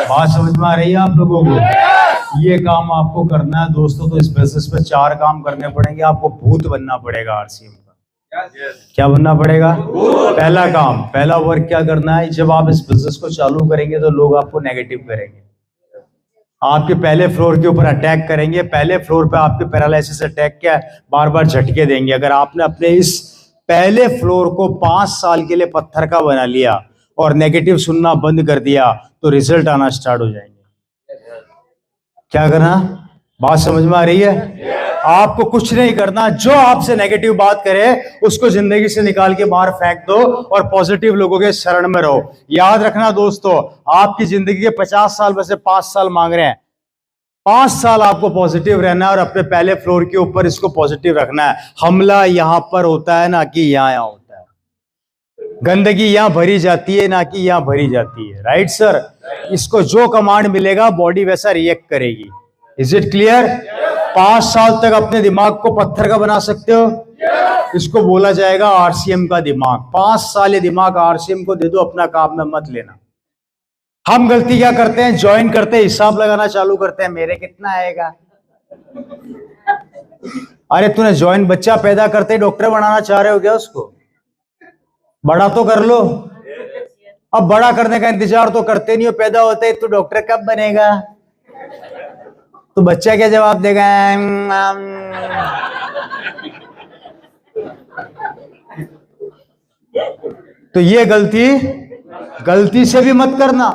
बात समझ में आ रही है आप लोगों को? ये काम आपको करना है दोस्तों। तो इस बिजनेस पे 4 काम करने पड़ेंगे। आपको भूत बनना पड़ेगा आरसीएम का। क्या बनना पड़ेगा? पहला काम, पहला वर्क क्या करना है? जब आप इस बिजनेस को चालू करेंगे तो लोग आपको नेगेटिव करेंगे, आपके पहले फ्लोर के ऊपर अटैक करेंगे, पहले फ्लोर पे आपके पैरालिसिस अटैक के बार बार झटके देंगे। अगर आपने अपने इस पहले फ्लोर को 5 साल के लिए पत्थर का बना लिया और नेगेटिव सुनना बंद कर दिया तो रिजल्ट आना स्टार्ट हो जाएंगे। क्या करना? बात समझ में आ रही है? आपको कुछ नहीं करना, जो आपसे नेगेटिव बात करे उसको जिंदगी से निकाल के बाहर फेंक दो और पॉजिटिव लोगों के शरण में रहो। याद रखना दोस्तों, आपकी जिंदगी के 50 साल में से 5 साल मांग रहे हैं, 5 साल आपको पॉजिटिव रहना है और अपने पहले फ्लोर के ऊपर इसको पॉजिटिव रखना है। हमला यहां पर होता है ना कि यहां होता है। गंदगी यहां भरी जाती है ना कि यहां भरी जाती है। Right sir? इसको जो कमांड मिलेगा बॉडी वैसा रिएक्ट करेगी। Is it clear? 5 साल तक अपने दिमाग को पत्थर का बना सकते हो। इसको बोला जाएगा आरसीएम का दिमाग। 5 साल ये दिमाग आरसीएम को दे दो, अपना काम में मत लेना। हम गलती क्या करते हैं? ज्वाइन करते हैं, हिसाब लगाना चालू करते हैं, मेरे कितना आएगा। अरे तूने ज्वाइन बच्चा पैदा करते ही डॉक्टर बनाना चाह रहे हो क्या उसको? बड़ा तो कर लो। अब बड़ा करने का इंतजार तो करते नहीं हो, पैदा होते ही तो डॉक्टर कब बनेगा? तो बच्चा क्या जवाब देगा? तो ये गलती से भी मत करना,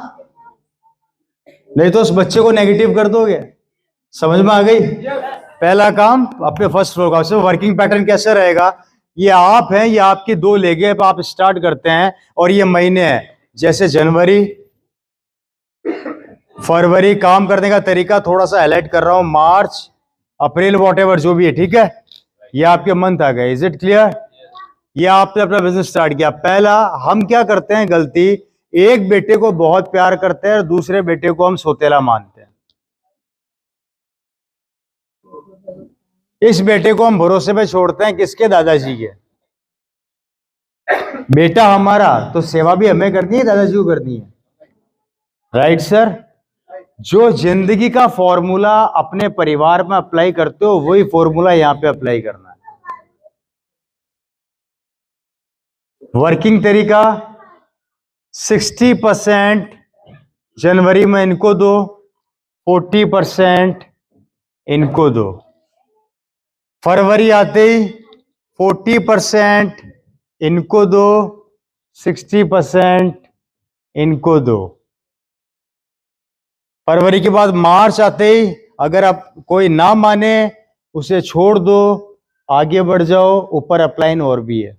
नहीं तो उस बच्चे को नेगेटिव कर दोगे। समझ में आ गई? पहला काम अपने फर्स्ट फ्लोर का। वर्किंग पैटर्न कैसे रहेगा? ये आप हैं, ये आपकी 2 लेगे आप स्टार्ट करते हैं और ये महीने हैं, जैसे जनवरी, फरवरी। काम करने का तरीका थोड़ा सा हाईलाइट कर रहा हूं, मार्च, अप्रैल, वॉटएवर जो भी है, ठीक है? ये आपके मंथ आ गए। Is it clear? ये आपने अपना बिजनेस स्टार्ट किया। पहला हम क्या करते हैं गलती, एक बेटे को बहुत प्यार करते हैं और दूसरे बेटे को हम सोतेला मानते हैं। इस बेटे को हम भरोसे पे छोड़ते हैं, किसके? दादाजी के। बेटा हमारा तो सेवा भी हमें करनी है, दादाजी को करनी है। Right sir? जो जिंदगी का फॉर्मूला अपने परिवार में अप्लाई करते हो वही फॉर्मूला यहां पे अप्लाई करना है। वर्किंग तरीका 60% जनवरी में इनको दो, 40% इनको दो। फरवरी आते ही 40% इनको दो, 60% इनको दो। फरवरी के बाद मार्च आते ही अगर आप कोई ना माने उसे छोड़ दो, आगे बढ़ जाओ। ऊपर अपलाइन और भी है।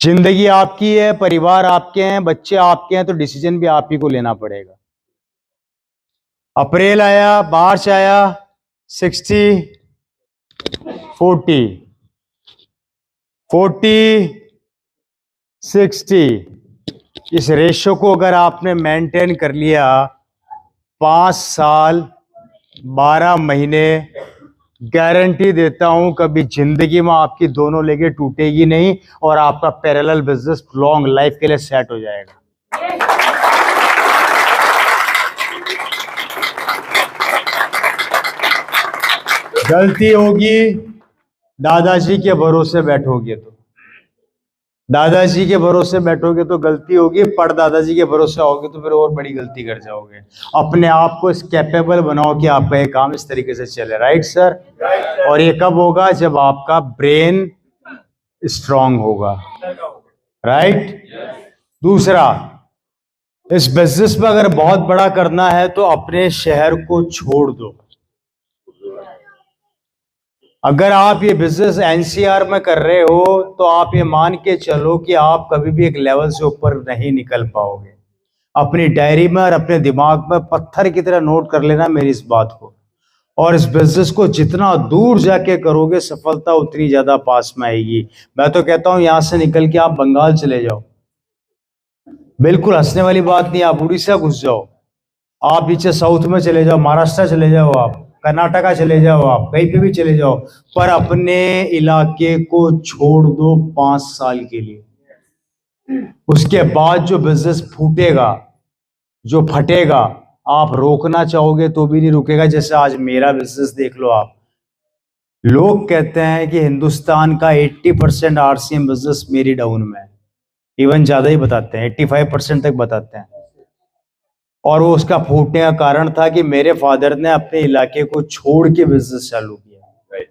जिंदगी आपकी है, परिवार आपके हैं, बच्चे आपके हैं, तो डिसीजन भी आप ही को लेना पड़ेगा। अप्रैल आया, मार्च आया, 60, 40, 40, 60। इस रेशो को अगर आपने मेंटेन कर लिया 5 साल 12 महीने, गारंटी देता हूं कभी जिंदगी में आपकी दोनों लेगे टूटेगी नहीं और आपका पैरेलल बिजनेस लॉन्ग लाइफ के लिए सेट हो जाएगा। गलती होगी दादाजी के भरोसे बैठोगे तो, दादाजी के भरोसे बैठोगे तो गलती होगी, पर दादाजी के भरोसे आओगे तो फिर और बड़ी गलती कर जाओगे। अपने आप को इस कैपेबल बनाओ कि आपका ये काम इस तरीके से चले। Right sir? और ये कब होगा? जब आपका ब्रेन स्ट्रांग होगा। राइट? दूसरा, इस बिजनेस में अगर बहुत बड़ा करना है तो अपने शहर को छोड़ दो। अगर आप ये बिजनेस एनसीआर में कर रहे हो तो आप ये मान के चलो कि आप कभी भी एक लेवल से ऊपर नहीं निकल पाओगे। अपनी डायरी में और अपने दिमाग में पत्थर की तरह नोट कर लेना मेरी इस बात को। और इस बिजनेस को जितना दूर जाके करोगे सफलता उतनी ज्यादा पास में आएगी। मैं तो कहता हूं यहां से निकल के आप बंगाल चले जाओ, बिल्कुल हंसने वाली बात नहीं। आप उड़ीसा घुस जाओ, आप नीचे साउथ में चले जाओ, महाराष्ट्र चले जाओ, आप कर्नाटका चले जाओ, आप कहीं पे भी चले जाओ, पर अपने इलाके को छोड़ दो 5 साल के लिए। उसके बाद जो बिजनेस फूटेगा, जो फटेगा, आप रोकना चाहोगे तो भी नहीं रुकेगा। जैसे आज मेरा बिजनेस देख लो आप, लोग कहते हैं कि हिंदुस्तान का 80% आरसीएम बिजनेस मेरी डाउन में है, इवन ज्यादा ही बताते हैं, 85% तक बताते हैं। और वो उसका फूटने का कारण था कि मेरे फादर ने अपने इलाके को छोड़ के बिजनेस चालू किया।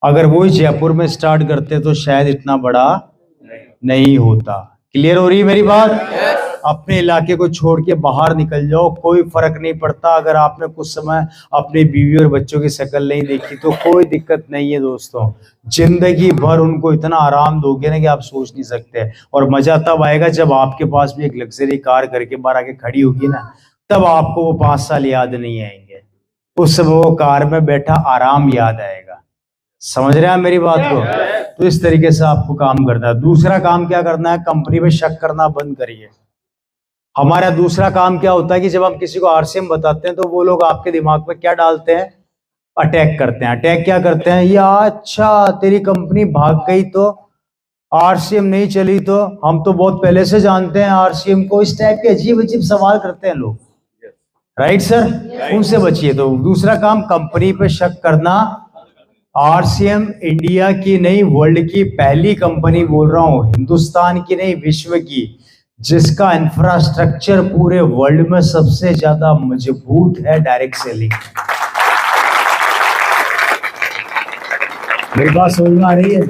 अगर वो जयपुर में स्टार्ट करते तो शायद इतना बड़ा नहीं होता। क्लियर हो रही है मेरी बात? अपने इलाके को छोड़ के बाहर निकल जाओ, कोई फर्क नहीं पड़ता। अगर आपने कुछ समय अपनी बीवी और बच्चों की शक्ल नहीं देखी तो कोई दिक्कत नहीं है दोस्तों। जिंदगी भर उनको इतना आराम दोगे ना कि आप सोच नहीं सकते। और मजा तब आएगा जब आपके पास भी एक लग्जरी कार करके बाहर आके खड़ी होगी ना, तब आपको वो 5 साल याद नहीं आएंगे, उस समय वो कार में बैठा आराम याद आएगा। समझ रहे हैं मेरी बात को? तो इस तरीके से आपको काम करना है। दूसरा काम क्या करना है? कंपनी में शक करना बंद करिए। हमारा दूसरा काम क्या होता है कि जब हम किसी को आरसीएम बताते हैं तो वो लोग आपके दिमाग में क्या डालते हैं? अटैक करते हैं। अटैक क्या करते हैं? या अच्छा तेरी कंपनी भाग गई तो आरसीएम नहीं चली तो हम तो बहुत पहले से जानते हैं आरसीएम को। इस टाइप के अजीब अजीब सवाल करते हैं लोग। Right sir? उनसे बचिए। तो दूसरा काम कंपनी पे शक करना। आरसीएम इंडिया की नहीं, वर्ल्ड की पहली कंपनी बोल रहा हूं, हिंदुस्तान की नहीं विश्व की, जिसका इंफ्रास्ट्रक्चर पूरे वर्ल्ड में सबसे ज्यादा मजबूत है डायरेक्ट सेलिंग। मेरी बात समझ में आ रही है?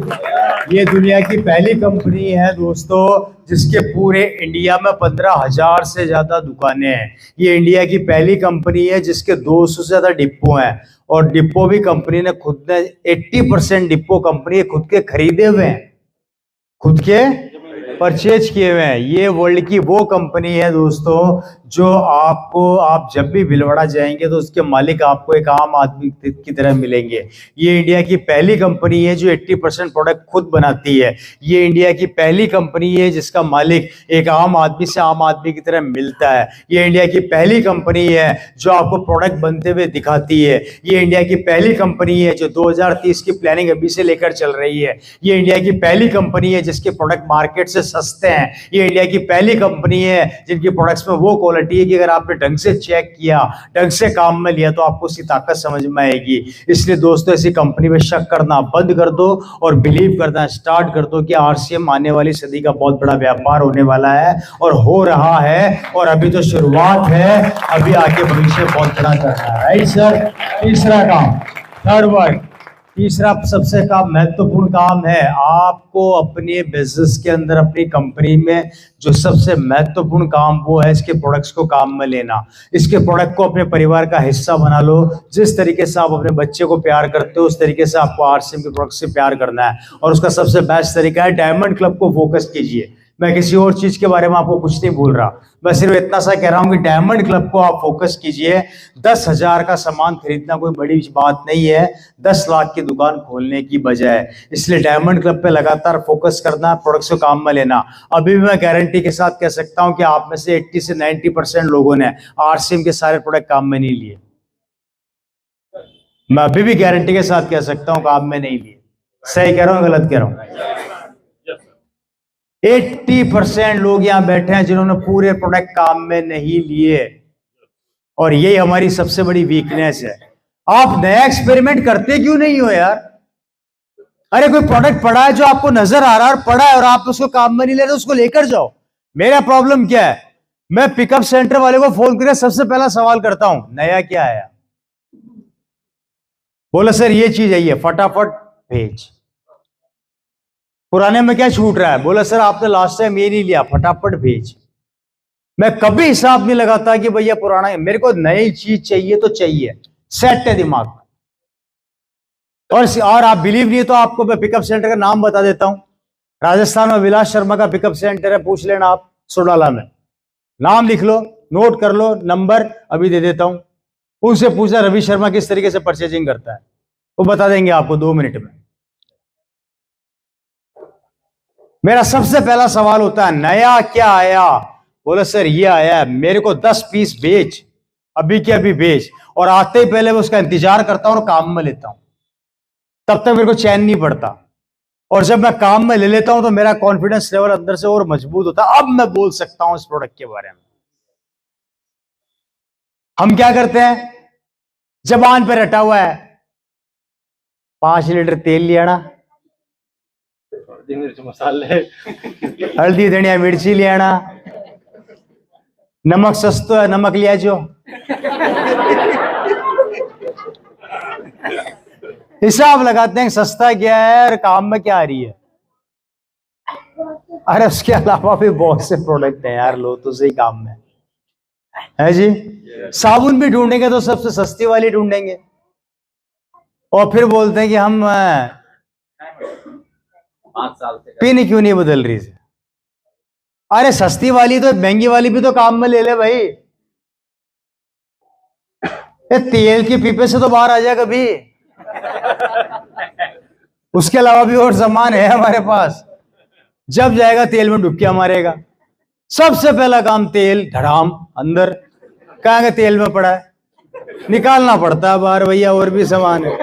ये दुनिया की पहली कंपनी है दोस्तों जिसके पूरे इंडिया में 15,000 से ज्यादा दुकानें हैं। ये इंडिया की पहली कंपनी है जिसके 200 से ज्यादा डिपो हैं। और डिपो भी कंपनी ने खुद ने 80% डिपो कंपनी खुद के खरीदे हुए हैं, खुद के परचेज किए हुए हैं। ये वर्ल्ड की वो कंपनी है दोस्तों जो आपको, आप जब भी भिलवाड़ा जाएंगे तो उसके मालिक आपको एक आम आदमी की तरह मिलेंगे। ये इंडिया की पहली कंपनी है जो 80% प्रोडक्ट खुद बनाती है। ये इंडिया की पहली कंपनी है जिसका मालिक एक आम आदमी से आम आदमी की तरह मिलता है। ये इंडिया की पहली कंपनी है जो आपको प्रोडक्ट बनते हुए दिखाती है। ये इंडिया की पहली कंपनी है जो 2030 की प्लानिंग अभी से लेकर चल रही है। ये इंडिया की पहली कंपनी है जिसके प्रोडक्ट मार्केट से सस्ते हैं। ये इंडिया की पहली कंपनी है जिनकी प्रोडक्ट्स में वो क्वालिटी है कि अगर आपने ढंग से चेक किया, ढंग से काम में लिया तो आपको उसकी ताकत समझ में आएगी। इसलिए दोस्तों ऐसी कंपनी में शक करना बंद कर दो और बिलीव करना स्टार्ट कर दो कि आरसीएम आने वाली सदी का बहुत बड़ा व्यापार होने वाला है और हो रहा है। और अभी तो शुरुआत है, अभी आगे भविष्य बहुत बड़ा करना है। Right sir? तीसरा काम, थर्ड वर्ड, तीसरा सबसे महत्वपूर्ण काम है आपको अपने बिजनेस के अंदर, अपनी कंपनी में जो सबसे महत्वपूर्ण काम वो है इसके प्रोडक्ट्स को काम में लेना। इसके प्रोडक्ट को अपने परिवार का हिस्सा बना लो। जिस तरीके से आप अपने बच्चे को प्यार करते हो उस तरीके से आपको आरसीएम के प्रोडक्ट से प्यार करना है। और उसका सबसे बेस्ट तरीका है डायमंड क्लब को फोकस कीजिए। मैं किसी और चीज के बारे में आपको कुछ नहीं बोल रहा, मैं सिर्फ इतना सा कह रहा हूं कि डायमंड क्लब को आप फोकस कीजिए। 10,000 का सामान खरीदना कोई बड़ी बात नहीं है 10 लाख की दुकान खोलने की बजाय। इसलिए डायमंड क्लब पे लगातार फोकस करना, प्रोडक्ट्स को काम में लेना। अभी भी मैं गारंटी के साथ कह सकता हूं कि आप में से 80 से 90% लोगों ने आरसीएम के सारे प्रोडक्ट काम में नहीं लिए। मैं अभी भी गारंटी के साथ कह सकता हूं काम में नहीं लिए। सही कह रहा हूं गलत कह रहा हूं? 80% लोग यहां बैठे हैं जिन्होंने पूरे प्रोडक्ट काम में नहीं लिए। और यही हमारी सबसे बड़ी वीकनेस है। आप नया एक्सपेरिमेंट करते क्यों नहीं हो यार? अरे कोई प्रोडक्ट पड़ा है जो आपको नजर आ रहा है और पड़ा है और आप उसको काम में नहीं ले रहे, उसको लेकर जाओ। मेरा प्रॉब्लम क्या है? मैं पिकअप सेंटर वाले को फोन करके सबसे पहला सवाल करता हूं, नया क्या आया? बोला सर ये चीज आई है, फटाफट भेज। पुराने में क्या छूट रहा है? बोला सर आपने लास्ट टाइम ये नहीं लिया, फटाफट भेज। मैं कभी हिसाब नहीं लगाता कि भैया पुराना है, मेरे को नई चीज चाहिए तो चाहिए, सेट है दिमाग में। और आप बिलीव नहीं तो आपको मैं पिकअप सेंटर का नाम बता देता हूं। राजस्थान में विलास शर्मा का पिकअप सेंटर है, पूछ लेना आप सोडाला में। नाम लिख लो, नोट कर लो, नंबर अभी दे देता हूं। उनसे पूछना रवि शर्मा किस तरीके से परचेजिंग करता है, वो बता देंगे आपको 2 मिनट में। मेरा सबसे पहला सवाल होता है नया क्या आया? बोला सर ये आया है, मेरे को 10 पीस बेच, अभी के अभी बेच। और आते ही पहले मैं उसका इंतजार करता हूं और काम में लेता हूं, तब तक मेरे को चैन नहीं पड़ता। और जब मैं काम में ले लेता हूं तो मेरा कॉन्फिडेंस लेवल अंदर से और मजबूत होता है। अब मैं बोल सकता हूं इस प्रोडक्ट के बारे में। हम क्या करते हैं, जबान पे रटा हुआ है, 5 लीटर तेल लिया ना, मिर्च मसाले, हल्दी धनिया मिर्ची लिया ना, नमक सस्तो है नमक लिया जो, हिसाब लगाते हैं सस्ता क्या है और काम में क्या आ रही है। अरे उसके अलावा भी बहुत से प्रोडक्ट हैं यार, लो तो सही काम में है जी। साबुन भी ढूंढेंगे तो सबसे सस्ती वाली ढूंढेंगे, और फिर बोलते हैं कि हम 5 साल से पिन क्यों नहीं बदल रही से। अरे सस्ती वाली तो महंगी वाली भी तो काम में ले ले भाई, ये तेल के पीपे से तो बाहर आ जाए कभी। उसके अलावा भी और सामान है हमारे पास, जब जाएगा तेल में डुबकियां मारेगा। सबसे पहला काम तेल धड़ाम अंदर, कहां के तेल में पड़ा है, निकालना पड़ता है बाहर भैया, और भी सामान है।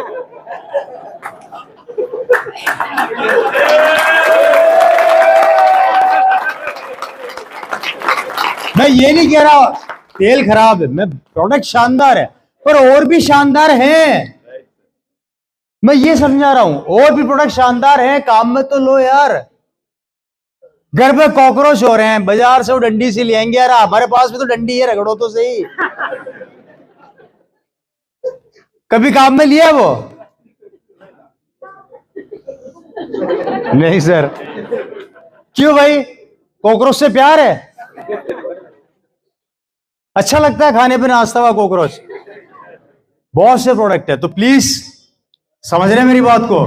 मैं ये नहीं कह रहा तेल खराब है, मैं प्रोडक्ट शानदार है, पर और भी शानदार है। मैं ये समझा रहा हूं और भी प्रोडक्ट शानदार है, काम में तो लो यार। घर पे कॉकरोच हो रहे हैं, बाजार से वो डंडी से ले आएंगे यार, हमारे पास भी तो डंडी है, रगड़ो तो सही। कभी काम में लिया वो? नहीं सर। क्यों भाई, कॉकरोच से प्यार है? अच्छा लगता है खाने पे नाश्ता हुआ कॉकरोच? बहुत से प्रोडक्ट है, तो प्लीज समझ रहे हैं मेरी बात को।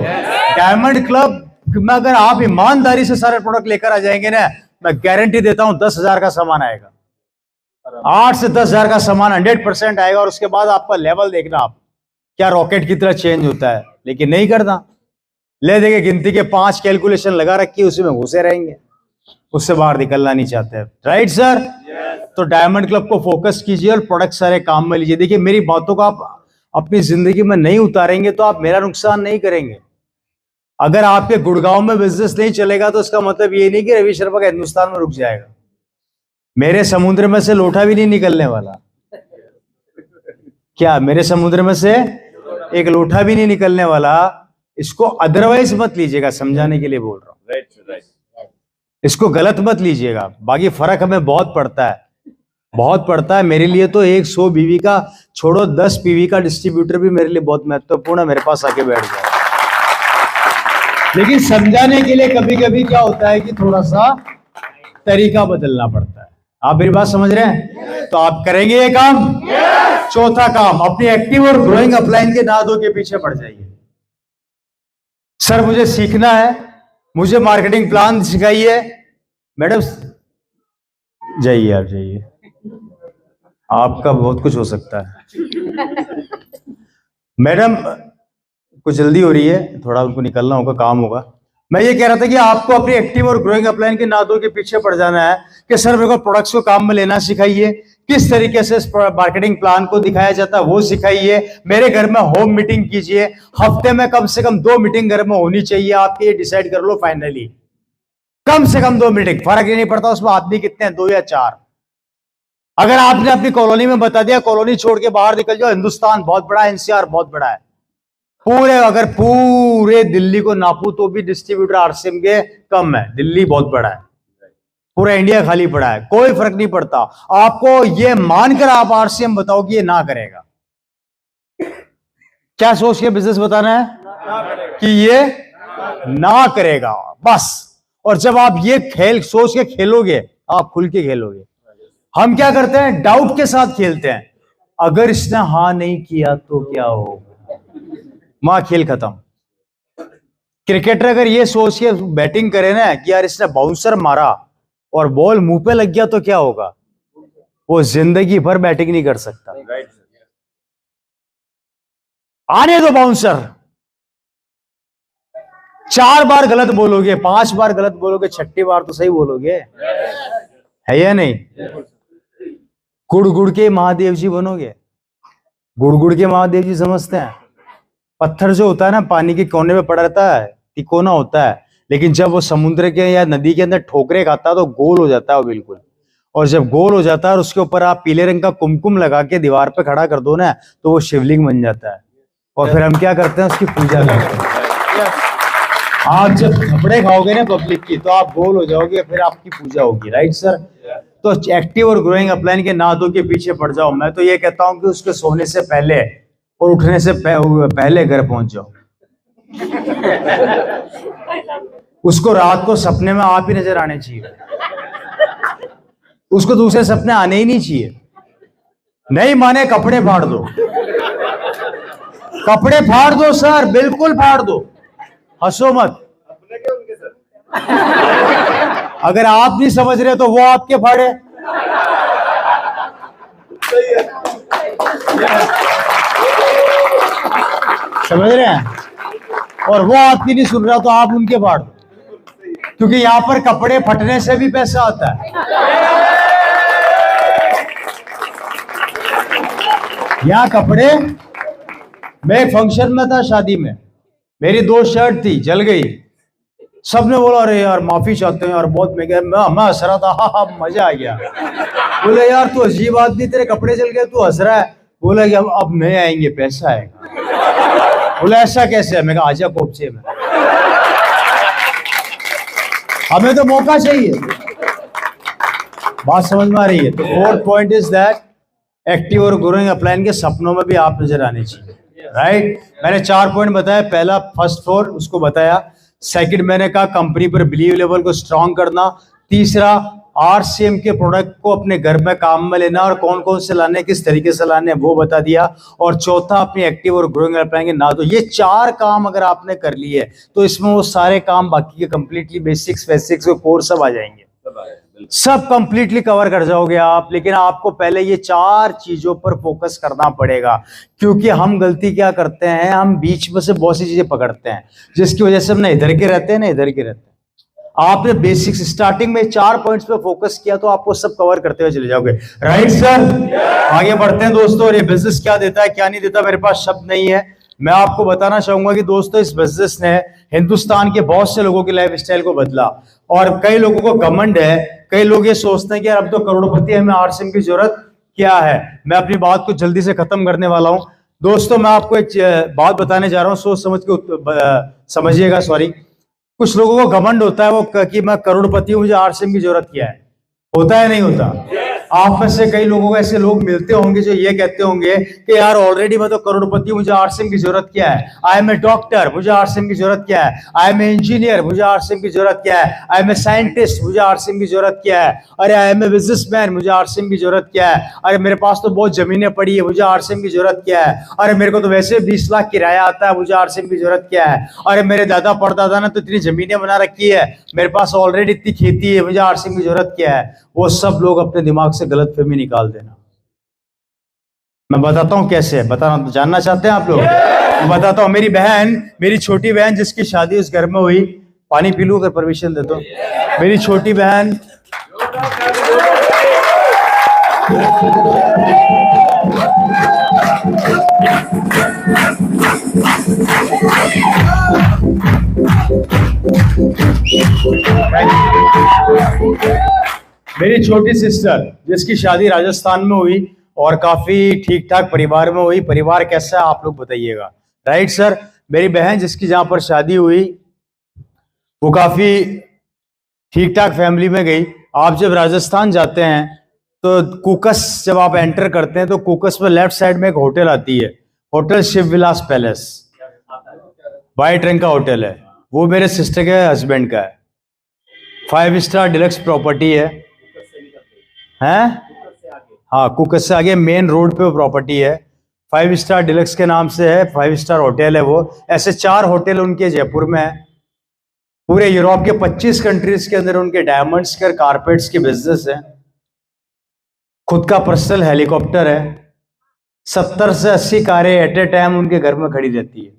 डायमंड क्लब में अगर आप ईमानदारी से सारे प्रोडक्ट लेकर आ जाएंगे ना, मैं गारंटी देता हूं 10,000 का सामान आएगा, 8 से 10,000 का सामान 100% आएगा। और उसके बाद आपका लेवल देखना, आप क्या रॉकेट की तरह चेंज होता है। लेकिन नहीं करना, ले देंगे गिनती के 5 कैलकुलेशन लगा रखी, उसी में घुसे रहेंगे, उससे बाहर निकलना नहीं चाहते। Right sir? तो डायमंड क्लब को फोकस कीजिए और प्रोडक्ट सारे काम में लीजिए। देखिए मेरी बातों को आप अपनी जिंदगी में नहीं उतारेंगे तो आप मेरा नुकसान नहीं करेंगे। अगर आपके गुड़गांव में बिजनेस नहीं चलेगा तो इसका मतलब ये नहीं कि रवि शर्मा का हिंदुस्तान में रुक जाएगा। मेरे समुद्र में से लोटा भी नहीं निकलने वाला। क्या मेरे समुद्र में से एक लोटा भी नहीं निकलने वाला? इसको अदरवाइज मत लीजिएगा, समझाने के लिए बोल रहा हूं। इसको गलत मत लीजिएगा। बाकी फर्क हमें बहुत पड़ता है, बहुत पड़ता है। मेरे लिए तो 100 बीवी का छोड़ो, 10 पीवी का डिस्ट्रीब्यूटर भी मेरे लिए बहुत महत्वपूर्ण है, मेरे पास आके बैठ जाए। लेकिन समझाने के लिए कभी कभी क्या होता है कि थोड़ा सा तरीका बदलना पड़ता है। आप मेरी बात समझ रहे हैं? तो आप करेंगे ये काम। चौथा काम, अपनी एक्टिव और ग्रोइंग अपलाइन के नादों के पीछे पड़ जाइए। सर मुझे सीखना है, मुझे मार्केटिंग प्लान सिखाइए। मैडम जाइए, आप जाइए, आपका बहुत कुछ हो सकता है। मैडम कुछ जल्दी हो रही है, थोड़ा उनको निकलना होगा, काम होगा। मैं ये कह रहा था कि आपको अपनी एक्टिव और ग्रोइंग अपलाइन के नादों के पीछे पड़ जाना है कि सर मेरे को प्रोडक्ट्स को काम में लेना सिखाइए, किस तरीके से इस मार्केटिंग प्लान को दिखाया जाता है वो सिखाइए, मेरे घर में होम मीटिंग कीजिए, हफ्ते में कम से कम 2 मीटिंग घर में होनी चाहिए आपके, ये डिसाइड कर लो फाइनली। कम से कम 2 मीटिंग, फर्क ही नहीं पड़ता उसमें आदमी कितने हैं, 2 या 4। अगर आपने अपनी कॉलोनी में बता दिया कॉलोनी छोड़ के बाहर निकल जाओ, हिंदुस्तान बहुत बड़ा है, एनसीआर बहुत बड़ा है, अगर पूरे दिल्ली को नापू तो भी डिस्ट्रीब्यूटर आरसीएम के कम है। दिल्ली बहुत बड़ा है, पूरा इंडिया खाली पड़ा है, कोई फर्क नहीं पड़ता। आपको ये मानकर आप आरसीएम बताओ कि ये ना करेगा, क्या सोच के बिजनेस बताना है कि ये ना करेगा बस। और जब आप ये खेल सोच के खेलोगे, आप खुल के खेलोगे। हम क्या करते हैं, डाउट के साथ खेलते हैं, अगर इसने हाँ नहीं किया तो क्या होगा, मां खेल खत्म। क्रिकेटर अगर ये सोच के बैटिंग करे ना कि यार इसने बाउंसर मारा और बॉल मुंह पे लग गया तो क्या होगा, वो जिंदगी भर बैटिंग नहीं कर सकता। आने दो बाउंसर, 4 बार गलत बोलोगे, 5 बार गलत बोलोगे, 6ठी बार तो सही बोलोगे, है या नहीं? गुड़ गुड़ के महादेव जी बनोगे। गुड़ गुड़ के महादेव जी समझते हैं? पत्थर जो होता है ना, पानी के कोने में पड़ा रहता है, तिकोना होता है, लेकिन जब वो समुद्र के या नदी के अंदर ठोकरे खाता है तो गोल हो जाता है वो बिल्कुल। और जब गोल हो जाता है और उसके ऊपर आप पीले रंग का कुमकुम लगा के दीवार पे खड़ा कर दो ना, तो वो शिवलिंग बन जाता है। और फिर हम क्या करते हैं, उसकी पूजा करते हैं। आप जब कपड़े खाओगे ना पब्लिक की, तो आप गोल हो जाओगे, फिर आपकी पूजा होगी। Right sir? तो एक्टिव और ग्रोइंग अपलाइन के ना दो के पीछे पड़ जाओ। मैं तो ये कहता हूं कि उसके सोने से पहले और उठने से पहले घर पहुंच जाओ। उसको रात को सपने में आप ही नजर आने चाहिए, उसको दूसरे सपने आने ही नहीं चाहिए। नहीं माने कपड़े फाड़ दो, कपड़े फाड़ दो सर, बिल्कुल फाड़ दो, हंसो मत। अगर आप नहीं समझ रहे तो वो आपके फाड़े। समझ रहे हैं? और वो आपकी नहीं सुन रहा तो आप उनके फाड़ दो, क्योंकि यहां पर कपड़े फटने से भी पैसा आता है। यहां कपड़े, मैं एक फंक्शन में था, शादी में, मेरी 2 शर्ट थी, जल गई। सबने बोला अरे यार माफी चाहते हैं यार, बहुत महंगे। मैं हंस रहा था, हा मजा आ गया। बोले यार तू अजीब आदमी, तेरे कपड़े जल गए, तू हंस रहा है। बोला कि अब नहीं आएंगे, पैसा आएगा। बोला ऐसा कैसे है? मैं कहा आजा कोपचे में, हमें तो मौका चाहिए। बात समझ में आ रही है? तो 4th point is that active और ग्रोइंग अपलाइन के सपनों में भी आप नजर आने चाहिए। राइट? मैंने 4 पॉइंट बताया। पहला फर्स्ट फ्लोर, उसको बताया। सेकंड मैंने कहा कंपनी पर बिलीव लेवल को स्ट्रांग करना। तीसरा आरसीएम के प्रोडक्ट को अपने घर में काम में लेना और कौन कौन से लाने, किस तरीके से लाने, वो बता दिया। और चौथा अपनी एक्टिव और ग्रोइंग अपलाइन के ना दो। ये 4 काम अगर आपने कर लिए तो इसमें वो सारे काम बाकी के कंप्लीटली बेसिक्स बेसिक्स कोर सब आ जाएंगे, सब कंप्लीटली कवर कर जाओगे आप। लेकिन आपको पहले ये 4 चीजों पर फोकस करना पड़ेगा, क्योंकि हम गलती क्या करते हैं, हम बीच में से बहुत सी चीजें पकड़ते हैं, जिसकी वजह से हम ना इधर के रहते हैं ना इधर के रहते हैं। आपने बेसिक्स स्टार्टिंग में 4 पॉइंट्स पे फोकस किया तो आपको सब कवर करते हुए चले जाओगे। Right sir? आगे बढ़ते हैं दोस्तों। और ये बिजनेस क्या देता है क्या नहीं देता, मेरे पास शब्द नहीं है। मैं आपको बताना चाहूंगा कि दोस्तों इस बिजनेस ने हिंदुस्तान के बहुत से लोगों की लाइफ स्टाइल को बदला। और कई लोगों को घमंड है, कई लोग ये सोचते हैं कि यार अब तो करोड़पति है, हमें आरसीएम की जरूरत क्या है। मैं अपनी बात को जल्दी से खत्म करने वाला हूं दोस्तों। मैं आपको एक बात बताने जा रहा हूं, सोच समझ के समझिएगा। सॉरी, कुछ लोगों को घमंड होता है वो कि मैं करोड़पति हूं, मुझे आरसीएम की जरूरत क्या है। होता है नहीं होता? आप में से कई लोगों को ऐसे लोग मिलते होंगे जो ये कहते होंगे कि यार ऑलरेडी मैं तो करोड़पति हूं, मुझे आरसीएम की जरूरत क्या है। आई एम ए डॉक्टर, मुझे आरसीएम की जरूरत क्या है। आई एम ए इंजीनियर, मुझे आरसीएम की जरूरत क्या है। आई एम ए साइंटिस्ट, मुझे आरसीएम की जरूरत क्या है। अरे आई एम ए बिजनेसमैन, मुझे आरसीएम की जरूरत क्या है। अरे मेरे पास तो बहुत जमीनें पड़ी है, मुझे आरसीएम की जरूरत क्या है। अरे मेरे को तो वैसे 20 लाख किराया आता है, मुझे आरसीएम की जरूरत क्या है। अरे मेरे दादा परदादा ने तो इतनी जमीनें बना रखी है, मेरे पास ऑलरेडी इतनी खेती है, मुझे आरसीएम की जरूरत क्या है। वो सब लोग अपने दिमाग से गलतफहमी निकाल देना। मैं बताता हूं कैसे, बताना जानना चाहते हैं आप लोग? मैं बताता हूं। मेरी बहन, मेरी छोटी बहन जिसकी शादी उस घर में हुई, पानी पी लूं अगर परमिशन दे तो। मेरी छोटी बहन मेरी छोटी सिस्टर जिसकी शादी राजस्थान में हुई और काफी ठीक ठाक परिवार में हुई। परिवार कैसा है आप लोग बताइएगा। Right sir? मेरी बहन जिसकी जहां पर शादी हुई वो काफी ठीक ठाक फैमिली में गई। आप जब राजस्थान जाते हैं तो कुकस जब आप एंटर करते हैं तो कुकस में लेफ्ट साइड में एक होटल आती है, होटल शिव विलास पैलेस, वाइट रंग का होटल है। वो मेरे सिस्टर के हस्बैंड का है। 5 स्टार डिलक्स प्रॉपर्टी है। हैं? हाँ, कुकस से आगे मेन रोड पे वो प्रॉपर्टी है। 5 स्टार डिलक्स के नाम से है, 5 स्टार होटल है वो। ऐसे 4 होटल उनके जयपुर में है। पूरे यूरोप के 25 कंट्रीज के अंदर उनके डायमंड्स के और कारपेट्स के बिजनेस है। खुद का पर्सनल हेलीकॉप्टर है। 70 से 80 कारें एट ए टाइम उनके घर में खड़ी रहती है।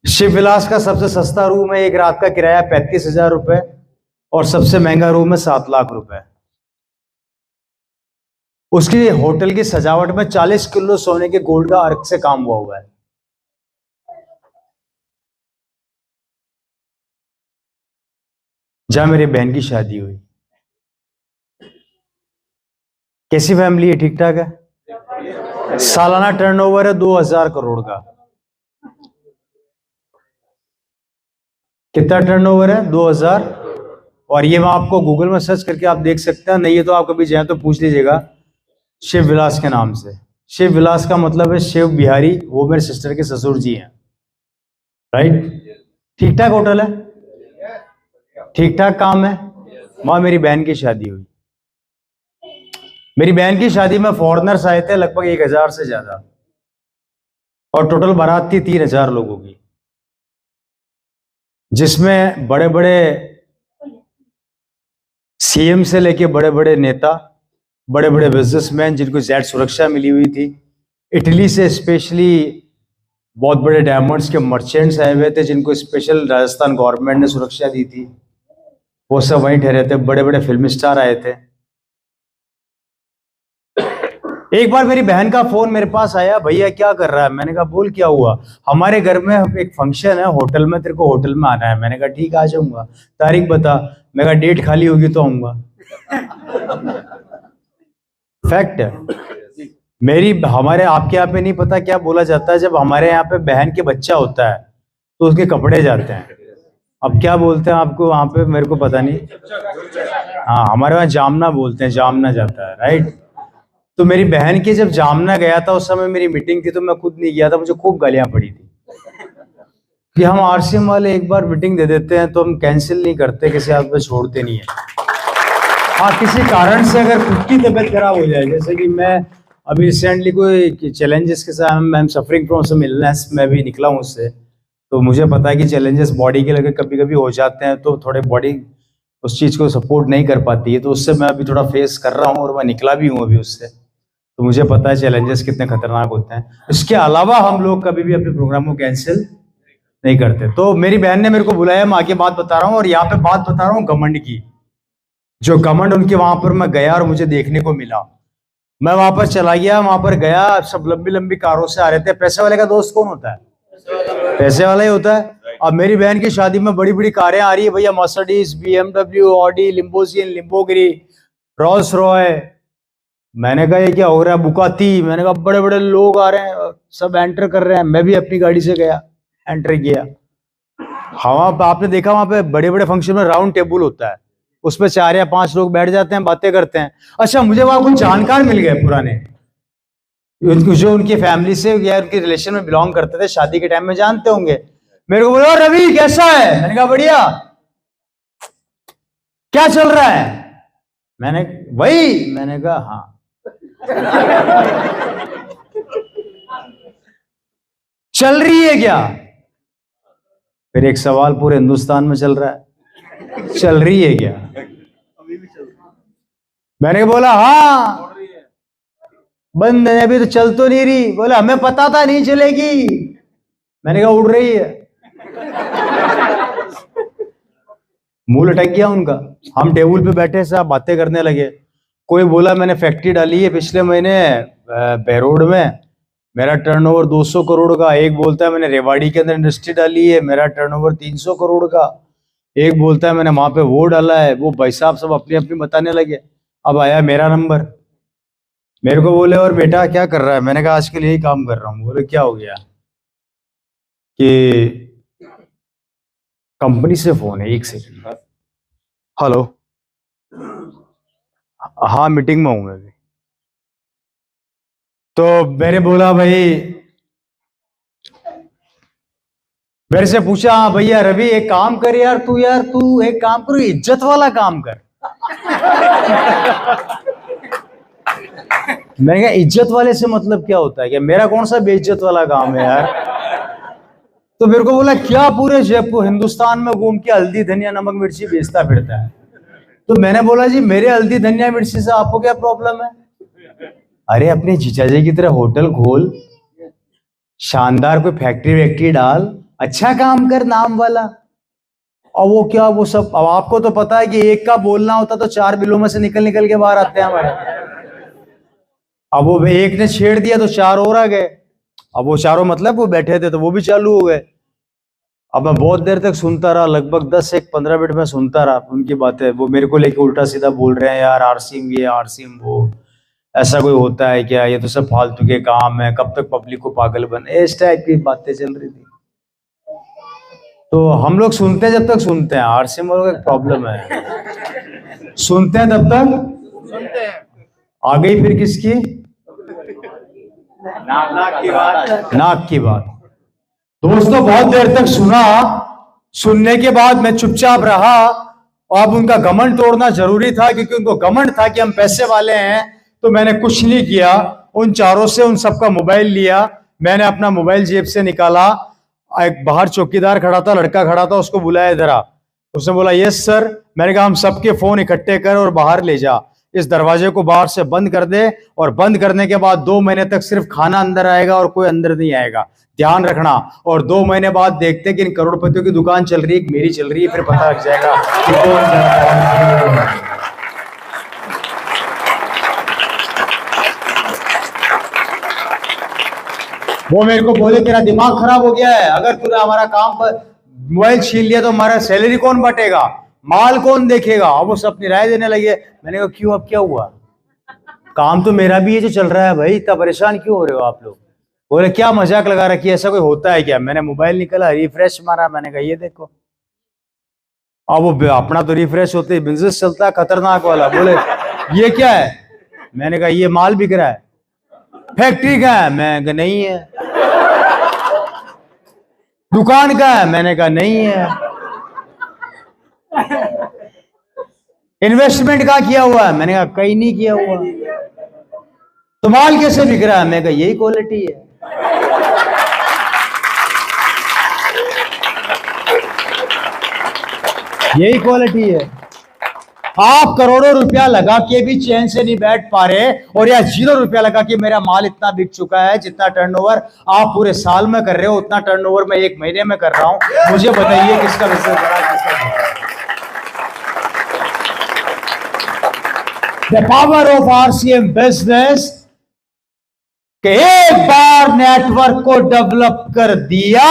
शिव विलास का सबसे सस्ता रूम है, एक रात का किराया 35,000 रुपए, और सबसे महंगा रूम है 7 लाख रुपए। उसकी होटल की सजावट में 40 किलो सोने के गोल्ड का अर्क से काम हुआ है। जहां मेरी बहन की शादी हुई। कैसी फैमिली है? ठीक ठाक है। सालाना टर्नओवर है 2000 करोड़ का। कितना टर्नओवर है? 2000। और ये मैं आपको गूगल में सर्च करके आप देख सकते हैं, नहीं है तो आप कभी जाए तो पूछ लीजिएगा शिव विलास के नाम से। शिव विलास का मतलब है शिव बिहारी, वो मेरे सिस्टर के ससुर जी हैं। राइट? ठीक ठाक होटल है, ठीक ठाक काम है। वहां मेरी बहन की शादी हुई। मेरी बहन की शादी में फॉरेनर्स आए थे लगभग 1000 से ज्यादा, और टोटल बारात थी 3000 लोगों की, जिसमें बड़े बड़े सीएम से लेके बड़े बड़े नेता, बड़े बड़े बिजनेसमैन जिनको जेड सुरक्षा मिली हुई थी, इटली से स्पेशली बहुत बड़े डायमंड्स के मर्चेंट्स आए हुए थे जिनको स्पेशल राजस्थान गवर्नमेंट ने सुरक्षा दी थी, वो सब वहीं ठहरे थे। बड़े बड़े फिल्म स्टार आए थे। एक बार मेरी बहन का फोन मेरे पास आया, भैया क्या कर रहा है? मैंने कहा बोल क्या हुआ? हमारे घर में एक फंक्शन है होटल में, तेरे को होटल में आना है। मैंने कहा ठीक आ जाऊंगा, तारीख बता। मैं कहा डेट खाली होगी तो आऊंगा। फैक्ट है। हमारे आपके यहाँ पे नहीं पता क्या बोला जाता है, जब हमारे यहाँ पे बहन के बच्चा होता है तो उसके कपड़े जाते हैं। अब क्या बोलते हैं आपको वहां पे, मेरे को पता नहीं। हाँ, हमारे वहाँ जामना बोलते हैं, जामना जाता है। राइट? तो मेरी बहन के जब जामना गया था, उस समय मेरी मीटिंग थी तो मैं खुद नहीं गया था, मुझे खूब गालियां पड़ी थी कि हम आरसीएम वाले एक बार मीटिंग दे देते हैं तो हम कैंसिल नहीं करते, किसी हाथ पे छोड़ते नहीं है। हाँ, किसी कारण से अगर खुद की तबीयत खराब हो जाए, जैसे कि मैं अभी रिसेंटली कोई चैलेंजेस के साथ मैं सफरिंग फ्रॉम सम इलनेस, मैं भी निकला हूँ उससे, तो मुझे पता है कि चैलेंजेस बॉडी के लगे कभी कभी हो जाते हैं, तो थोड़े बॉडी उस चीज़ को सपोर्ट नहीं कर पाती है, तो उससे मैं अभी थोड़ा फेस कर रहा हूँ और मैं निकला भी हूँ अभी उससे, तो मुझे पता है चैलेंजेस कितने खतरनाक होते हैं। इसके अलावा हम लोग कभी भी अपने प्रोग्राम को कैंसिल नहीं करते। तो मेरी बहन ने मेरे को बुलाया, मैं आगे बात बता रहा हूँ, और यहाँ पे बात बता रहा हूँ घमंड की। जो घमंड उनके वहां पर मैं गया और मुझे देखने को मिला, मैं वहां पर चला गया, वहां पर गया, सब लंबी लंबी कारों से आ रहे थे। पैसे वाले का दोस्त कौन होता है? पैसे वाला ही होता है। अब मेरी बहन की शादी में बड़ी बड़ी कारें आ रही है भैया, मर्सिडीज, बीएमडब्ल्यू, ऑडी, लिम्बोजिन, लिम्बोगिरी, रोल्स रॉय। मैंने कहा ये क्या हो रहा है? बुकाती। मैंने कहा बड़े बड़े लोग आ रहे हैं, सब एंटर कर रहे हैं। मैं भी अपनी गाड़ी से गया, एंटर किया। हाँ, आपने देखा वहां पे बड़े बड़े फंक्शन में राउंड टेबल होता है, उस पर 4 या 5 लोग बैठ जाते हैं, बातें करते हैं। अच्छा, मुझे वहां कुछ जानकार मिल गए पुराने, जो उनकी फैमिली से या उनके रिलेशन में बिलोंग करते थे, शादी के टाइम में जानते होंगे। मेरे को बोला रवि कैसा है? मैंने कहा बढ़िया। क्या चल रहा है? मैंने वही, मैंने कहा हाँ। चल रही है क्या? फिर एक सवाल पूरे हिंदुस्तान में चल रहा है, चल रही है क्या? मैंने बोला हाँ। बंद है अभी तो, चल तो नहीं रही। बोला हमें पता था नहीं चलेगी। मैंने कहा उड़ रही है। मुंह लटक गया उनका। हम टेबल पे बैठे साहब बातें करने लगे। कोई बोला मैंने फैक्ट्री डाली है पिछले महीने बहरोड में, मेरा टर्नओवर 200 करोड़ का। एक बोलता है मैंने रेवाड़ी के अंदर इंडस्ट्री डाली है, मेरा टर्नओवर 300 करोड़ का। एक बोलता है मैंने वहां पे वो डाला है। वो भाई साहब सब अपनी अपनी बताने लगे। अब आया मेरा नंबर। मेरे को बोले और बेटा क्या कर रहा है? मैंने कहा आजकल यही काम कर रहा हूँ। बोले क्या हो गया? कि कंपनी से फोन है, एक सेकंड। हेलो, हाँ मीटिंग में हूं मैं भी। तो मैंने बोला भाई, मेरे से पूछा हाँ भैया रवि एक काम कर यार, तू एक काम करो, इज्जत वाला काम कर। मैंने कहा इज्जत वाले से मतलब क्या होता है? क्या मेरा कौन सा बेइज्जत वाला काम है यार? तो मेरे को बोला क्या पूरे जयपुर हिंदुस्तान में घूम के हल्दी धनिया नमक मिर्ची बेचता फिरता है? तो मैंने बोला जी मेरे हल्दी धनिया मिर्ची से आपको क्या प्रॉब्लम है? अरे अपने जीजा जी की तरह होटल खोल, शानदार कोई फैक्ट्री वैक्ट्री डाल, अच्छा काम कर नाम वाला। और वो क्या, वो सब, अब आपको तो पता है कि एक का बोलना होता तो 4 बिलों में से निकल निकल के बाहर आते हैं हमारे। अब वो एक ने छेड़ दिया तो 4 और आ गए। अब वो चारों मतलब वो बैठे थे तो वो भी चालू हो गए। अब मैं बहुत देर तक सुनता रहा, लगभग 10 एक 15 मिनट में सुनता रहा उनकी बातें। वो मेरे को लेके उल्टा सीधा बोल रहे हैं, यार आरसीएम ये आरसीएम वो, ऐसा कोई होता है क्या, ये तो सब फालतू के काम है, कब तक पब्लिक को पागल बने, इस टाइप की बातें चल रही थी। तो हम लोग सुनते हैं जब तक सुनते हैं, आरसीएम वालों का एक प्रॉब्लम है, सुनते हैं तब तक सुनते हैं, आ गई फिर किसकी नाक की बात। दोस्तों बहुत देर तक सुना, सुनने के बाद मैं चुपचाप रहा। और अब उनका घमंड तोड़ना जरूरी था, क्योंकि उनको घमंड था कि हम पैसे वाले हैं। तो मैंने कुछ नहीं किया, उन चारों से उन सबका मोबाइल लिया, मैंने अपना मोबाइल जेब से निकाला। एक बाहर चौकीदार खड़ा था, लड़का खड़ा था, उसको बुलाया इधर आ। उसने बोला यस सर। मैंने कहा हम सबके फोन इकट्ठे कर और बाहर ले जा, इस दरवाजे को बाहर से बंद कर दे, और बंद करने के बाद 2 महीने तक सिर्फ खाना अंदर आएगा और कोई अंदर नहीं आएगा, ध्यान रखना। और 2 महीने बाद देखते हैं कि इन करोड़पतियों की दुकान चल रही है कि मेरी चल रही है, फिर पता लग जाएगा कि कौन। वो मेरे को बोले तेरा दिमाग खराब हो गया है, अगर तूने हमारा काम पर मोबाइल छीन लिया तो हमारा सैलरी कौन बांटेगा, माल कौन देखेगा। अब वो सब राय देने लगे। मैंने कहा क्यों, अब क्या हुआ, काम तो मेरा भी है जो चल रहा है भाई, इतना परेशान क्यों हो रहे हो आप लोग। बोले क्या मजाक लगा रखी है, ऐसा कोई होता है क्या। मैंने मोबाइल निकाला, रिफ्रेश मारा, मैंने कहा ये देखो। अब वो अपना तो रिफ्रेश होते ही बिजनेस चलता है खतरनाक वाला। बोले ये क्या है, मैंने कहा ये माल बिक रहा है। फैक्ट्री का है, मैं कहा नहीं है। दुकान का है, मैंने कहा नहीं है। इन्वेस्टमेंट का किया हुआ है, मैंने कहा कहीं नहीं किया हुआ। तो माल कैसे बिक रहा है, मैं कहा यही क्वालिटी है। यही क्वालिटी है। आप करोड़ों रुपया लगा के भी चैन से नहीं बैठ पा रहे, और या 0 रुपया लगा के मेरा माल इतना बिक चुका है, जितना टर्नओवर आप पूरे साल में कर रहे हो उतना टर्नओवर मैं 1 महीने में कर रहा हूं। मुझे बताइए किसका बिजनेस बड़ा, किसका। The power of RCM business के एक बार नेटवर्क को डेवलप कर दिया,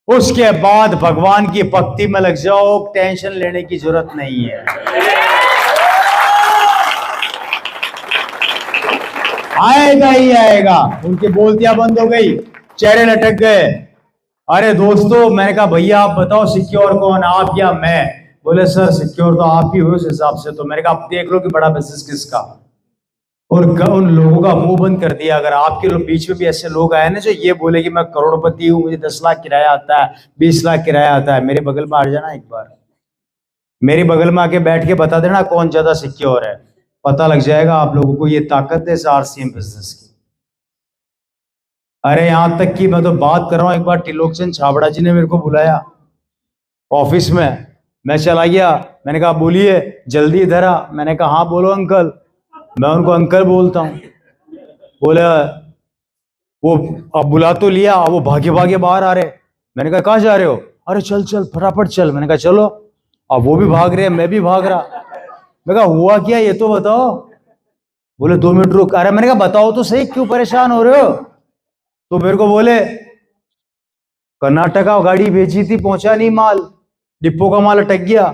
उसके बाद भगवान की भक्ति में लग जाओ, टेंशन लेने की जरूरत नहीं है। आएगा ही आएगा। उनकी बोलतियां बंद हो गई, चेहरे लटक गए। अरे दोस्तों, मैंने कहा भैया आप बताओ सिक्योर कौन, आप या मैं। बोले सर सिक्योर तो आप ही हो उस हिसाब से। तो मैंने कहा आप देख लो कि बड़ा बिजनेस किसका। और उन लोगों का मुंह बंद कर दिया। अगर आपके लोग बीच में भी ऐसे लोग आए ना जो ये बोले कि मैं करोड़पति हूं, मुझे 10 लाख किराया आता है, 20 लाख किराया आता है, मेरे बगल में आ जाना एक बार, मेरे बगल में आके बैठ के बता देना कौन ज्यादा सिक्योर है। पता लग जाएगा आप लोगों को ये ताकत है इस आरसीएम बिजनेस की। अरे यहां तक कि मैं तो बात कर रहा हूं, एक बार त्रिलोकचंद छाबड़ा जी ने मेरे को बुलाया ऑफिस में, मैं चला गया। मैंने कहा बोलिए, जल्दी इधर आ। मैंने कहा हाँ बोलो अंकल। मैं उनको अंकल बोलता हूँ। बोले वो अब बुला तो लिया, वो भागे भागे बाहर आ रहे। मैंने कहा कहाँ जा रहे हो, अरे चल चल फटाफट चल। मैंने कहा चलो। अब वो भी भाग रहे, मैं भी भाग रहा। मैं कहा हुआ क्या ये तो बताओ। बोले 2 मिनट रुक। अरे मैंने कहा बताओ तो सही, क्यों परेशान हो रहे हो। तो मेरे को बोले कर्नाटका गाड़ी भेजी थी, पहुंचा नहीं माल, डिपो का माल अटक गया।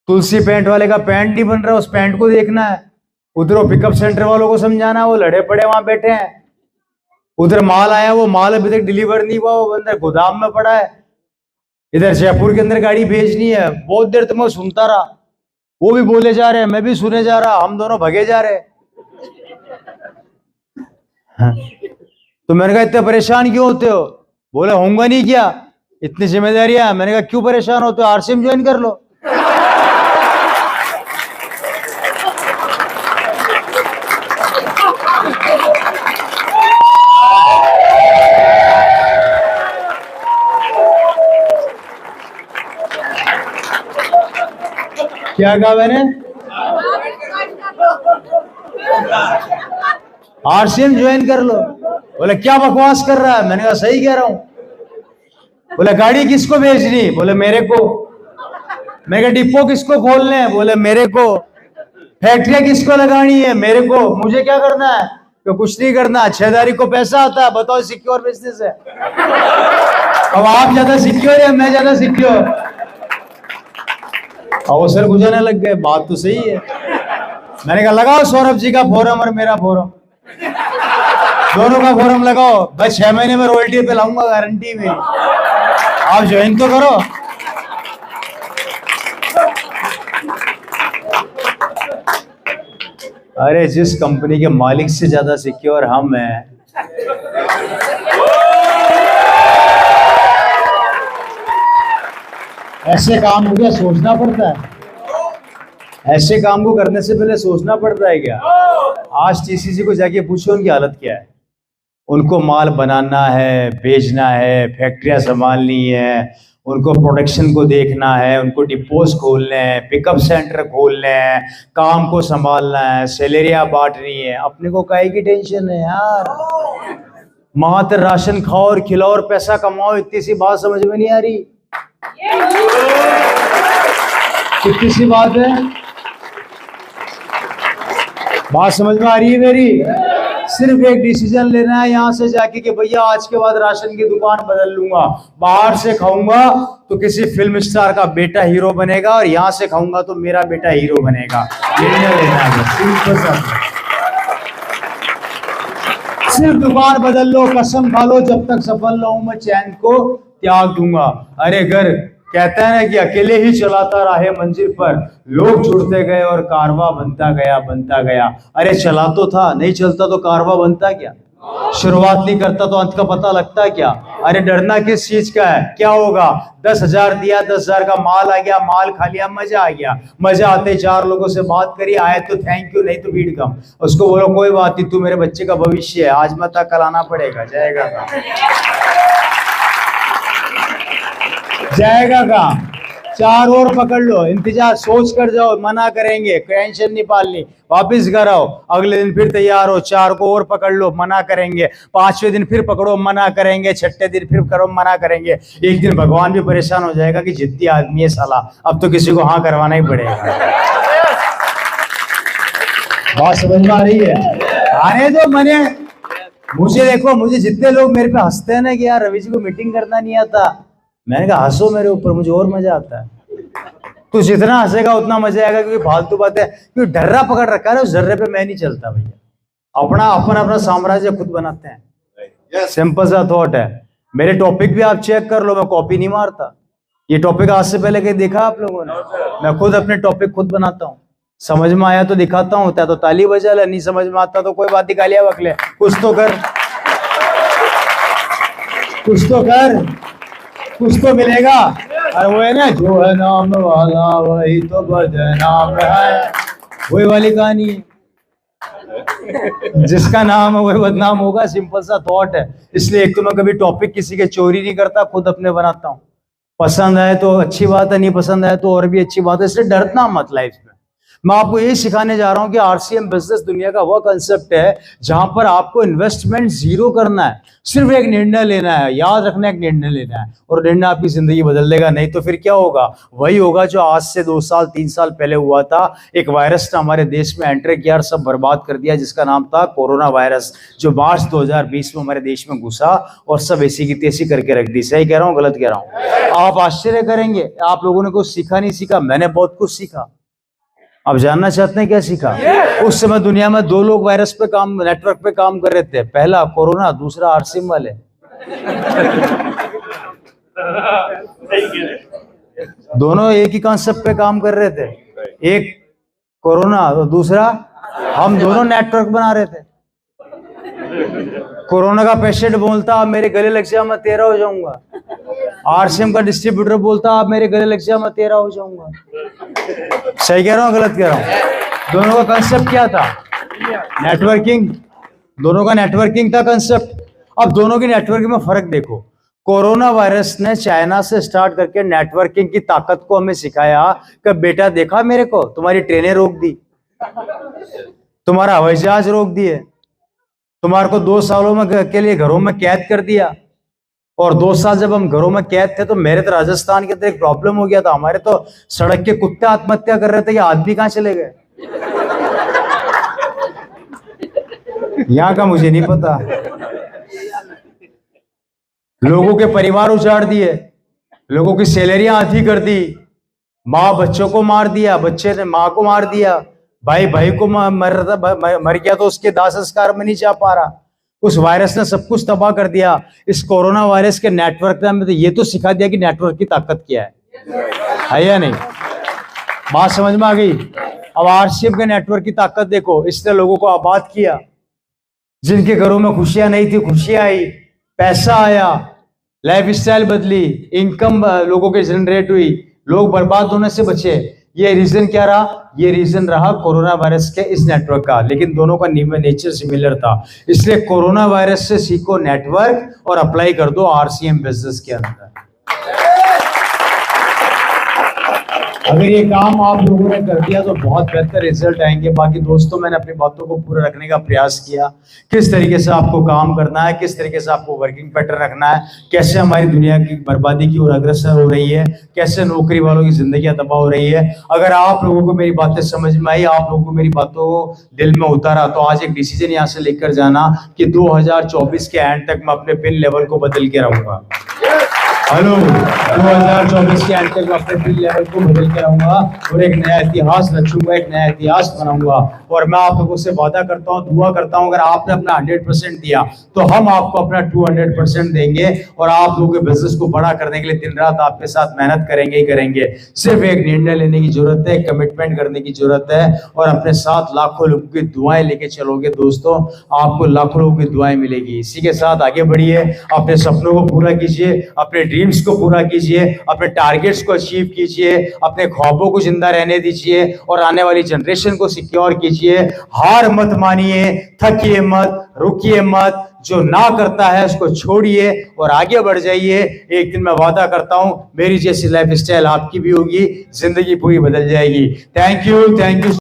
तुलसी पेंट वाले का पेंट नहीं बन रहा, उस पेंट को देखना है। उधर पिकअप सेंटर वालों को समझाना, वो लड़े पड़े वहां बैठे हैं। उधर माल आया, वो माल अभी तक डिलीवर नहीं हुआ, वो अंदर गोदाम में पड़ा है। इधर जयपुर के अंदर गाड़ी भेजनी है। बहुत देर तक मैं सुनता रहा, वो भी बोले जा रहे हैं, मैं भी सुने जा रहा, हम दोनों भगे जा रहे। हाँ। तो मैंने कहा इतने परेशान क्यों होते हो। बोले होऊंगा नहीं क्या, इतनी जिम्मेदारियां। मैंने कहा क्यों परेशान होते हो, आरसीएम ज्वाइन कर लो। क्या कहा मैंने, आरसीएम ज्वाइन कर लो। बोले क्या बकवास कर रहा है। मैंने कहा सही कह रहा हूं। बोले गाड़ी किसको भेजनी, बोले मेरे को। मैंने कहा डिपो किसको खोलने हैं, बोले मेरे को। फैक्ट्रियां किसको लगानी है, मेरे को। मुझे क्या करना है, तो कुछ नहीं करना, 6 तारीख को पैसा आता है, बताओ सिक्योर बिजनेस है। अब आप ज्यादा सिक्योर या मैं ज्यादा सिक्योर? अवसर गुजरने लग गए, बात तो सही है। मैंने कहा लगाओ सौरभ जी का फोरम और मेरा फोरम, दोनों का फोरम लगाओ, बस 6 महीने में रॉयल्टी पे लाऊंगा, गारंटी में। आप ज्वाइन तो करो। अरे जिस कंपनी के मालिक से ज्यादा सिक्योर हम हैं, ऐसे काम को क्या सोचना पड़ता है? ऐसे काम को करने से पहले सोचना पड़ता है क्या? आज टीसीसी को जाके पूछो उनकी हालत क्या है। उनको माल बनाना है, बेचना है, फैक्ट्रियां संभालनी है, उनको प्रोडक्शन को देखना है, उनको डिपोज खोलने हैं, पिकअप सेंटर खोलने हैं, काम को संभालना है, सैलरियां बांटनी है। अपने को काहे की टेंशन है यार? मात्र राशन खाओ और खिलाओ और पैसा कमाओ, इतनी सी बात समझ में नहीं आ रही? कितनी सी बात है, बात समझ में आ रही है मेरी? सिर्फ एक डिसीजन लेना है यहाँ से जाके कि भैया आज के बाद राशन की दुकान बदल लूंगा, बाहर से खाऊंगा तो किसी फिल्म स्टार का बेटा हीरो बनेगा और यहाँ से खाऊंगा तो मेरा बेटा हीरो बनेगा। निर्णय लेना है, सिंपल सा। सिर्फ दुकान बदल लो, कसम खा लो जब तक सफल ना हूं मैं चैन को त्याग दूंगा। अरे घर कहता है ना कि अकेले ही चलाता रहे मंजिल पर, लोग जुड़ते गए और कारवां बनता गया बनता गया। अरे चला तो था, नहीं चलता तो कारवां बनता क्या? शुरुआत नहीं करता तो अंत का पता लगता क्या? अरे डरना किस चीज का है? क्या होगा? 10,000 दिया, 10,000 का माल आ गया, माल खा लिया, मजा आ गया। मजा आते 4 लोगों से बात करी, आए तो थैंक यू, नहीं तो भीड़ कम। उसको बोलो कोई बात नहीं, तू मेरे बच्चे का भविष्य है, आज मत कल आना पड़ेगा। जाएगा जाएगा काम। 4 और पकड़ लो, इंतजार सोच कर जाओ, मना करेंगे, टेंशन नहीं पालनी, वापिस घर आओ। अगले दिन फिर तैयार हो, 4 को और पकड़ लो, मना करेंगे। 5वें दिन फिर पकड़ो, मना करेंगे। 6ठे दिन फिर करो, मना करेंगे। एक दिन भगवान भी परेशान हो जाएगा कि जिद्दी आदमी है साला, अब तो किसी को हाँ करवाना ही पड़ेगा। बात समझ में आ रही है? आने दो मने। मुझे देखो, मुझे जितने लोग मेरे पे हंसते हैं ना कि यार रवि जी को मीटिंग करना नहीं आता, मैंने कहा हंसो मेरे ऊपर, मुझे और मजा आता है। तू जितना हंसेगा उतना मजा आएगा, क्योंकि फालतू बातें, क्योंकि डर्रा पकड़ रखा है उस जर्रे पे मैं नहीं चलता भैया। अपना साम्राज्य खुद बनाते हैं। सिंपल सा थॉट है। मेरे टॉपिक भी आप चेक कर लो, मैं कॉपी नहीं मारता। ये टॉपिक आज से पहले कहीं देखा आप लोगों ने? मैं खुद अपने टॉपिक खुद बनाता हूँ। समझ में आया तो दिखाता हूँ, तो ताली बजा ले, नहीं समझ में आता तो कोई बात निकालिया बकले, कुछ तो कर, कुछ तो कर, कुछ तो मिलेगा। और वो है ना, जो है नाम वाला वही तो बदनाम है, वही वाली कहानी है। जिसका नाम है वही बदनाम होगा, सिंपल सा थॉट है। इसलिए एक तो मैं कभी टॉपिक किसी के चोरी नहीं करता, खुद अपने बनाता हूँ। पसंद आए तो अच्छी बात है, नहीं पसंद आए तो और भी अच्छी बात है। इसलिए डरना मत लाइफ में। मैं आपको यही सिखाने जा रहा हूं कि आरसीएम बिजनेस दुनिया का वह कंसेप्ट है जहां पर आपको इन्वेस्टमेंट 0 करना है, सिर्फ एक निर्णय लेना है। याद रखना, एक निर्णय लेना है और निर्णय आपकी जिंदगी बदल देगा। नहीं तो फिर क्या होगा? वही होगा जो आज से 2 साल 3 साल पहले हुआ था। एक वायरस ने हमारे देश में एंटर किया और सब बर्बाद कर दिया, जिसका नाम था कोरोना वायरस, जो मार्च 2020 में हमारे देश में घुसा और सब ऐसी की तैसी करके रख दी। सही कह रहा हूँ, गलत कह रहा हूँ? आप आश्चर्य करेंगे, आप लोगों ने कुछ सीखा नहीं सीखा? मैंने बहुत कुछ सीखा। अब जानना चाहते हैं क्या सीखा? उस समय दुनिया में 2 लोग वायरस पे काम, नेटवर्क पे काम कर रहे थे। पहला कोरोना, दूसरा आरसीएम वाले। दोनों एक ही कॉन्सेप्ट पे काम कर रहे थे, एक कोरोना और दूसरा हम दोनों नेटवर्क बना रहे थे। कोरोना का पेशेंट बोलता आप मेरे गले लग जा मैं तेरा हो जाऊंगा, आरसीएम का डिस्ट्रीब्यूटर बोलता आप मेरे गले लग जा मैं तेरा हो जाऊंगा। सही कह रहा हूँ, गलत कह रहा हूँ? दोनों का कंसेप्ट क्या था? नेटवर्किंग। दोनों का नेटवर्किंग था कंसेप्ट। अब दोनों की नेटवर्किंग में फर्क देखो। कोरोना वायरस ने चाइना से स्टार्ट करके नेटवर्किंग की ताकत को हमें सिखाया कि बेटा देखा मेरे को, तुम्हारी ट्रेनें रोक दी, तुम्हारा हवाई जहाज रोक दिए, तुम्हारे को 2 सालों में के लिए घरों में कैद कर दिया। और 2 साल जब हम घरों में कैद थे तो मेरे तो राजस्थान के अंदर एक प्रॉब्लम हो गया था। हमारे तो सड़क के कुत्ते आत्महत्या कर रहे थे कि आदमी कहां चले गए। यहाँ का मुझे नहीं पता। लोगों के परिवार उजाड़ दिए, लोगों की सैलरियां आधी कर दी, माँ बच्चों को मार दिया, बच्चे ने माँ को मार दिया, भाई भाई को मर गया तो उसके दाह संस्कार में नहीं जा पा रहा। उस वायरस ने सब कुछ तबाह कर दिया। इस कोरोना वायरस के नेटवर्क ने हमें तो ये तो सिखा दिया कि नेटवर्क की ताकत क्या है या नहीं? बात समझ में आ गई? अब आरसीएम के नेटवर्क की ताकत देखो, इसने लोगों को आबाद किया। जिनके घरों में खुशियां नहीं थी, खुशियां आई, पैसा आया, लाइफ स्टाइल बदली, इनकम लोगों के जनरेट हुई, लोग बर्बाद होने से बचे। ये रीजन क्या रहा? ये रीजन रहा कोरोना वायरस के इस नेटवर्क का। लेकिन दोनों का नेचर सिमिलर था, इसलिए कोरोना वायरस से सीखो नेटवर्क और अप्लाई कर दो आरसीएम बिजनेस के अंदर। अगर ये काम आप लोगों ने कर दिया तो बहुत बेहतर रिजल्ट आएंगे। बाकी दोस्तों, मैंने अपनी बातों को पूरा रखने का प्रयास किया, किस तरीके से आपको काम करना है, किस तरीके से आपको वर्किंग पैटर्न रखना है, कैसे हमारी दुनिया की बर्बादी की ओर अग्रसर हो रही है, कैसे नौकरी वालों की जिंदगी तबाह हो रही है। अगर आप लोगों को मेरी बातें समझ में आई, आप लोगों को मेरी बातों को दिल में उतारा, तो आज एक डिसीजन यहाँ से लेकर जाना कि 2024 के एंड तक मैं अपने पिन लेवल को बदल के रहूंगा। हेलो, 2024 के एंड तक मैं अपने पिन लेवल को बदल के रहूंगा और एक नया इतिहास रचूंगा, एक नया इतिहास बनाऊंगा। और मैं आप लोगों से वादा करता हूं, दुआ करता हूं, अगर आपने अपना 100% दिया तो हम आपको अपना 200% देंगे और आप लोगों के बिजनेस को बड़ा करने के लिए दिन रात आपके साथ मेहनत करेंगे ही करेंगे। सिर्फ एक निर्णय लेने की जरूरत है, कमिटमेंट करने की जरूरत है और अपने साथ लाखों लोगों की दुआएं लेके चलोगे दोस्तों, आपको लाखों लोगों की दुआएं मिलेगी। इसी के साथ आगे बढ़िए, अपने सपनों को पूरा कीजिए, अपने ड्रीम्स को पूरा कीजिए, अपने टारगेट्स को अचीव कीजिए, अपने ख्वाबों को जिंदा रहने दीजिए और आने वाली जनरेशन को सिक्योर कीजिए। हार मत मानिए, थकिए मत, रुकिए मत, जो ना करता है उसको छोड़िए और आगे बढ़ जाइए। एक दिन मैं वादा करता हूं मेरी जैसी लाइफस्टाइल आपकी भी होगी, जिंदगी पूरी बदल जाएगी। Thank you.